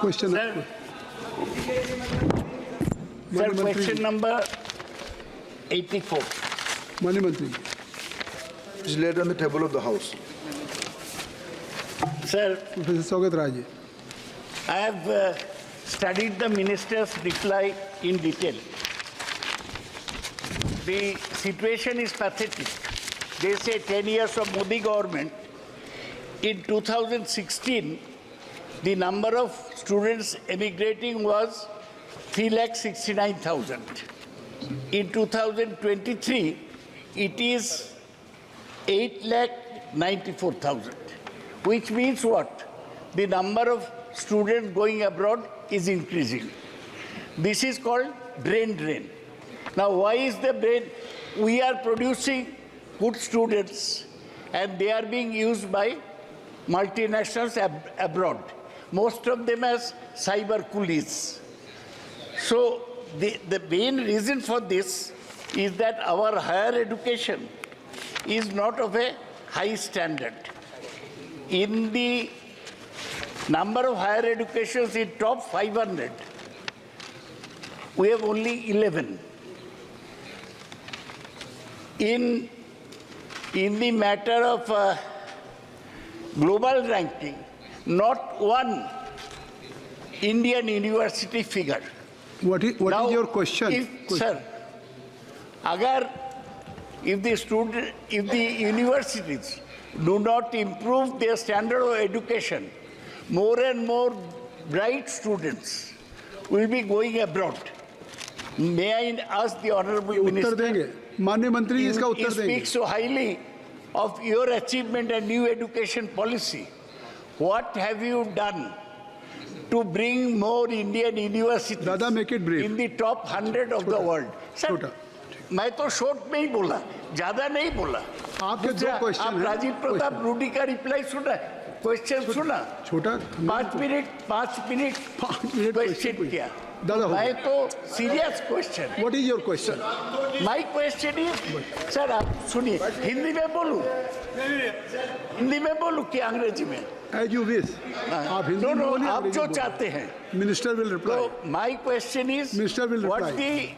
Question. Sir, question number 84. Mani Mantri. Is laid on the table of the House. Sir, Professor Saugat Raje. I have studied the minister's reply in detail. The situation is pathetic. They say 10 years of Modi government. In 2016, the number of students emigrating was 3,69,000. In 2023, it is 8,94,000, which means what? The number of students going abroad is increasing. This is called brain drain. Now, why is the brain? We are producing good students, and they are being used by multinationals abroad, most of them as cyber coolies. So the main reason for this is that our higher education is not of a high standard. In the number of higher educations in top 500, we have only 11. In the matter of global ranking, not one Indian university figure. What is your question? Sir, if the universities do not improve their standard of education, more and more bright students will be going abroad. May I ask the Honorable Minister? उत्तर देंगे माननीय मंत्री इसका उत्तर You देंगे speak so highly of your achievement and new education policy. What have you done to bring more Indian universities दादा make it brief in the top 100 of the world? Sir, छोटा मैं तो short में ही बोला, ज्यादा नहीं बोला. आपके दो दूसरा, क्वेश्चन आप हैं राजीव प्रताप रूडी का रिप्लाई सुना, क्वेश्चन सुना, छोटा 5 मिनट क्वेश्चन किया. दादा हो मैं तो serious question. What is your question my question is, sir आप सुनिए, हिंदी में बोलूं, हिंदी में बोलूं कि अंग्रेजी में? एज यू विश आप हिंदी में बोलिए आप जो चाहते हैं. Minister will reply So my question is, Minister will reply.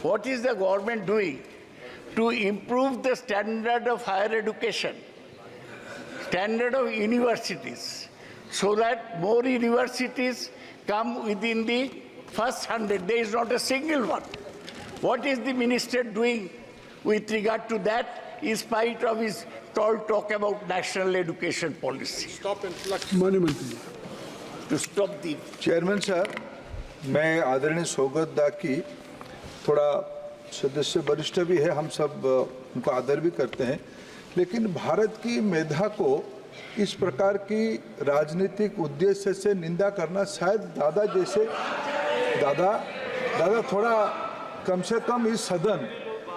what is the government doing to improve the standard of higher education, standard of universities, so that more universities come within the first 100? There is not a single one. What is the minister doing with regard to that, in spite of his tall talk about national education policy? माननीय मंत्री To stop the chairman साहब, मैं आदरणीय सौगत दा की थोड़ा सदस्य वरिष्ठ भी है, हम सब उनको आदर भी करते हैं, लेकिन भारत की मेधा को इस प्रकार की राजनीतिक उद्देश्य से निंदा करना शायद दादा जैसे दादा थोड़ा कम से कम इस सदन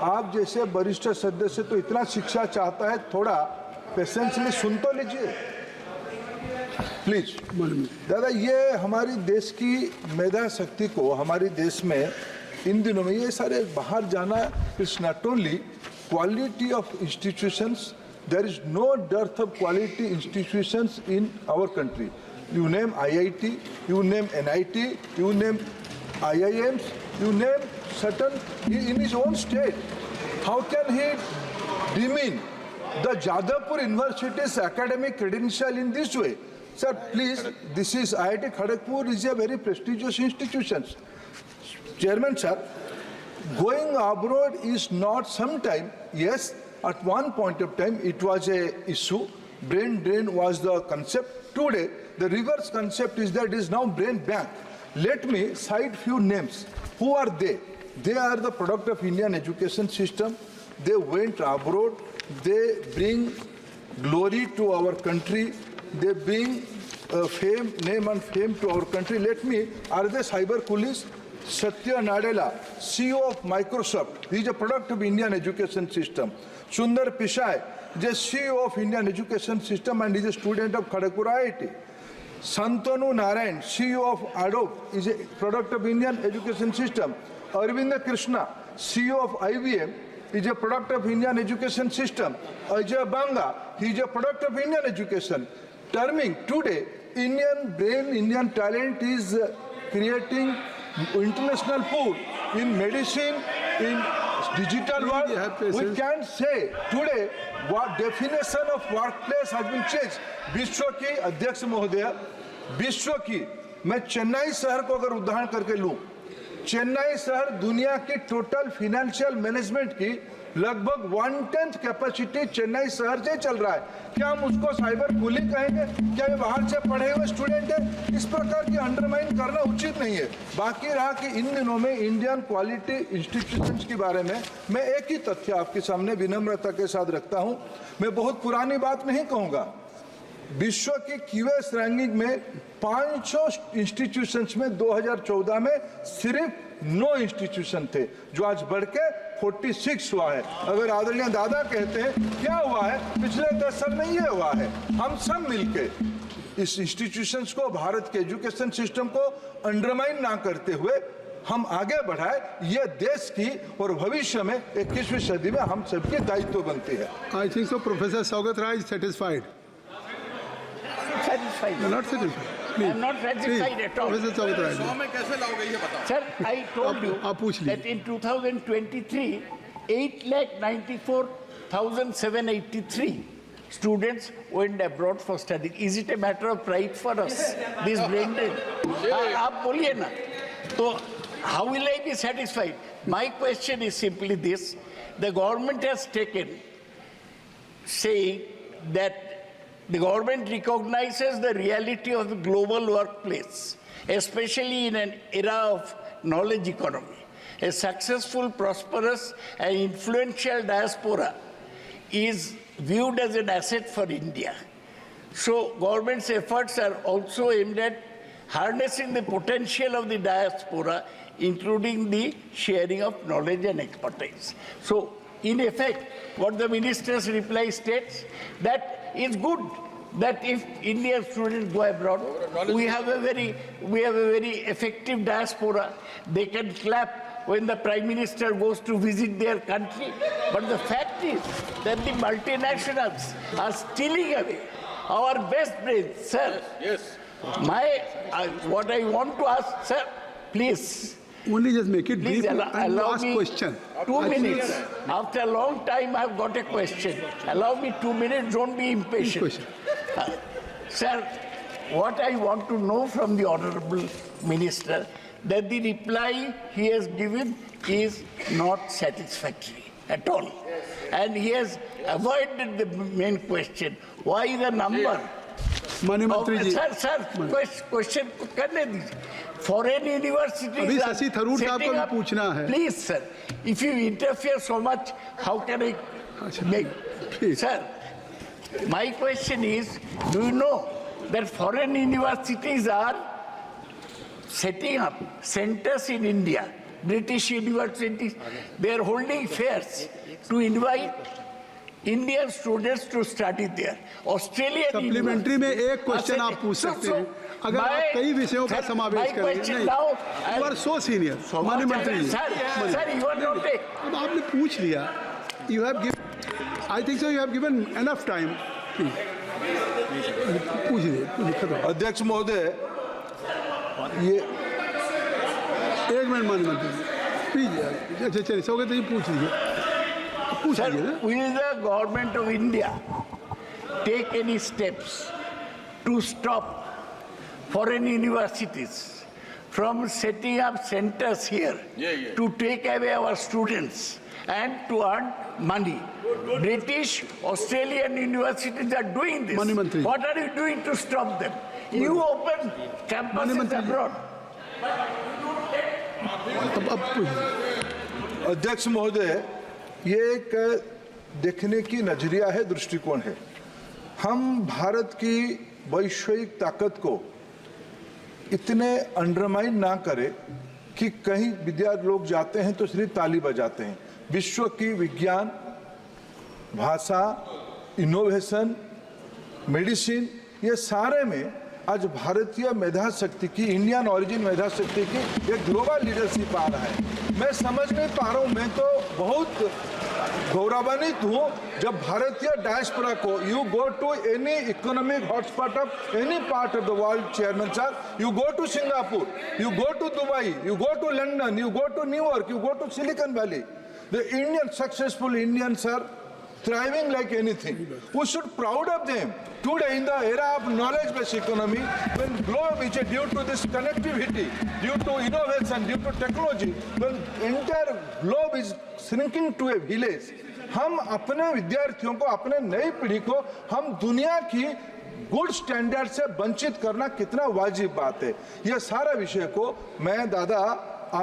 आप जैसे वरिष्ठ सदस्य तो इतना शिक्षा चाहता है, थोड़ा पेशेंसली सुन तो लीजिए प्लीज. दादा, ये हमारी देश की मेधा शक्ति को हमारे देश में इन दिनों में ये सारे बाहर जाना, it's not only quality of institutions, there is no dearth of quality institutions in our country. You name IIT, you name NIT, you name IIMs, you name certain in his own state. How can he demean the Jadavpur University's academic credential in this way? Sir, please, this is IIT Kharagpur is a very prestigious institution. Chairman sir, going abroad is not sometime, yes, at one point of time it was a issue, brain drain was the concept. Today, the reverse concept is that it is now brain bank. Let me cite few names. Who are they? They are the product of Indian education system. They went abroad, they bring glory to our country, they bring fame, name and fame to our country. Let me, are they cyber coolies? Satya Nadella, CEO of Microsoft, he is a product of Indian education system. Sundar Pichai is a CEO of Indian education system and is a student of Kharagpur IIT. Santanu Narayan, CEO of Adobe, is a product of Indian education system. Arvinda Krishna, CEO of IBM, is a product of Indian education system. Ajay Banga, he is a product of Indian education. Terming today Indian brain, Indian talent is creating international pool in medicine, in digital world. We can say today what definition of workplace has been changed. विश्व की अध्यक्ष महोदय, विश्व की मैं चेन्नई शहर को अगर उदाहरण करके लूं, चेन्नई शहर दुनिया की टोटल फाइनेंशियल मैनेजमेंट की लगभग 1/10 कैपेसिटी चेन्नई शहर से चल रहा है। क्या हम उसको साइबर कूलिंग कहेंगे? क्या ये बाहर से पढ़े हुए स्टूडेंट है? इस प्रकार की अंडरमाइन करना उचित नहीं है। बाकी रहा कि इन दिनों में इंडियन क्वालिटी इंस्टीट्यूशंस के बारे में मैं एक ही तथ्य आपके सामने विनम्रता के साथ रखता हूं। मैं बहुत पुरानी बात नहीं कहूंगा। विश्व की क्यूएस रैंकिंग में 500 इंस्टीट्यूशंस में 2014 में सिर्फ 9 इंस्टीट्यूशन थे, जो आज बढ़ के 46 हुआ है। अगर आदरणीय दादा कहते हैं क्या हुआ है पिछले 10 साल में, ये हुआ है। हम सब मिलके इस इंस्टीट्यूशंस को, भारत के एजुकेशन सिस्टम को अंडरमाइन ना करते हुए हम आगे बढ़ाए, ये देश की और भविष्य में 21वीं सदी में हम सबकी दायित्व बनती है। I think so. Professor Saugat Rai is satisfied. Satisfied. You're not satisfied. Please. I'm not satisfied Please. at all. Professor Saugat Rai. Sir, I told you आप पूछ लीजिए। that in 2023, 8,94,783 students went abroad for study. Is it a matter of pride for us? This brain drain. आप बोलिए ना. So how will I be satisfied? My question is simply this: the government has taken, saying that the government recognizes the reality of the global workplace, especially in an era of knowledge economy. A successful, prosperous, and influential diaspora is viewed as an asset for India. So, government's efforts are also aimed at harnessing the potential of the diaspora, including the sharing of knowledge and expertise. So, in effect, what the minister's reply states, that it's good that if Indian students go abroad, we have a very effective diaspora. They can clap when the Prime Minister goes to visit their country. But the fact is that the multinationals are stealing away our best brains, sir. Yes. What I want to ask, sir, please. Only just make it Please brief and allow ask me question. 2 minutes. After a long time, I've got a question. Allow me 2 minutes. Don't be impatient. Question. Sir, what I want to know from the Honorable Minister, that the reply he has given is not satisfactory at all. And he has avoided the main question. Why the number? माननीय मंत्री जी, Sir, question करने दीजिए. Foreign universities अभी are Shashi Tharoor साहब को setting भी up- पूछना है। Please, sir, if you interfere so much, how can I make? Please. Sir, my question is, do you know that foreign universities are setting up centers in India, British universities, they are holding fairs to invite Indian students to study there. Australian supplementary में एक question आप पूछ सकते हैं अगर आप कई विषयों का समावेश करेंगे। नहीं, you are so senior, माननीय मंत्री जी। Sir, you are not a... अब आपने पूछ लिया, you have given, I think so you have given enough time. पूछिए, खत्म। अध्यक्ष महोदय, ये एक मिनट माननीय मंत्री जी, प्लीज। अच्छा चलिए, सौगत जी पूछ लीजिए, पूछ Sir, लीजिए ना। will the government of India take any steps to stop foreign universities from setting up centers here to take away our students and to earn money? British, Australian universities are doing this. Mani Mantri. What are you doing to stop them? You open campuses Mantri. abroad. अब पूछिए। अध्यक्ष महोदय, ये एक देखने की नजरिया है, दृष्टिकोण है। हम भारत की वैश्विक ताकत को इतने अंडरमाइन ना करें कि कहीं विद्यार्थी लोग जाते हैं तो सिर्फ ताली बजाते हैं। विश्व की विज्ञान, भाषा, इनोवेशन, मेडिसिन, ये सारे में आज भारतीय मेधा शक्ति की, इंडियन ओरिजिन मेधा शक्ति की एक ग्लोबल लीडरशिप आ रहा है। मैं समझ नहीं पा रहा हूँ, मैं तो बहुत गौरवान्वित हूँ जब भारतीय डायस्पोरा को, you go to any economic hotspot of any part of the world, chairman साहब, you go to Singapore, you go to Dubai, you go to London, you go to New York, you go to Silicon Valley. The successful Indians are thriving like anything. We should be proud of them. Today, in the era of knowledge-based economy, when globe is due to this connectivity, due to innovation, due to technology, when entire globe is shrinking to a village, हम अपने विद्यार्थियों को, अपने नई पीढ़ी को, हम दुनिया की गुड स्टैंडर्ड से वंचित करना कितना वाजिब बात है। यह सारा विषय को मैं दादा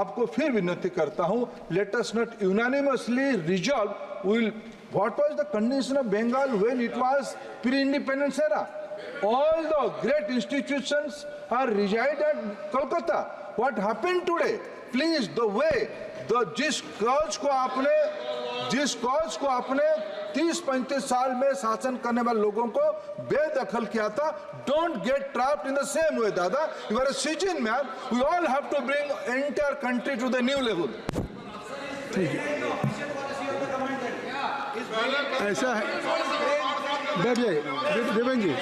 आपको फिर विनती करता हूं, let us not unanimously resolve will what was the condition of Bengal when it was pre independence era. All the great institutions are resided at Kolkata. What happened today? Please the way जिस कॉज को आपने 30-35 साल में शासन करने वाले लोगों को बेदखल किया था, don't get trapped in the same way दादा। You are a citizen man, we all have to bring entire country to the new level. ऐसा है, बैठ जाइए Devendra ji.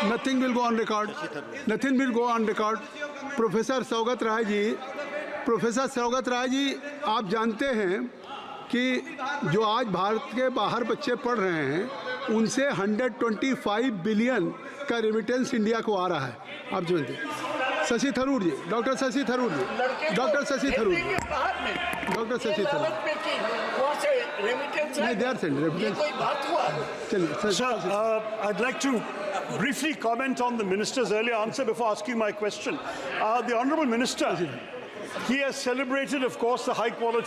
Nothing will go on record, nothing will go on record. Professor Saugata Roy ji, आप जानते हैं कि जो आज भारत के बाहर बच्चे पढ़ रहे हैं, उनसे 125 बिलियन का रेमिटेंस इंडिया को आ रहा है। आप जानते हैं। शशि थरूर जी, डॉक्टर शशि थरूर जी, नहीं दे आर सेंड रेमिटेंस। चलिए sir, I'd like to briefly comment on the minister's earlier answer before asking my question. The Honourable Minister, he has celebrated, of course, the high quality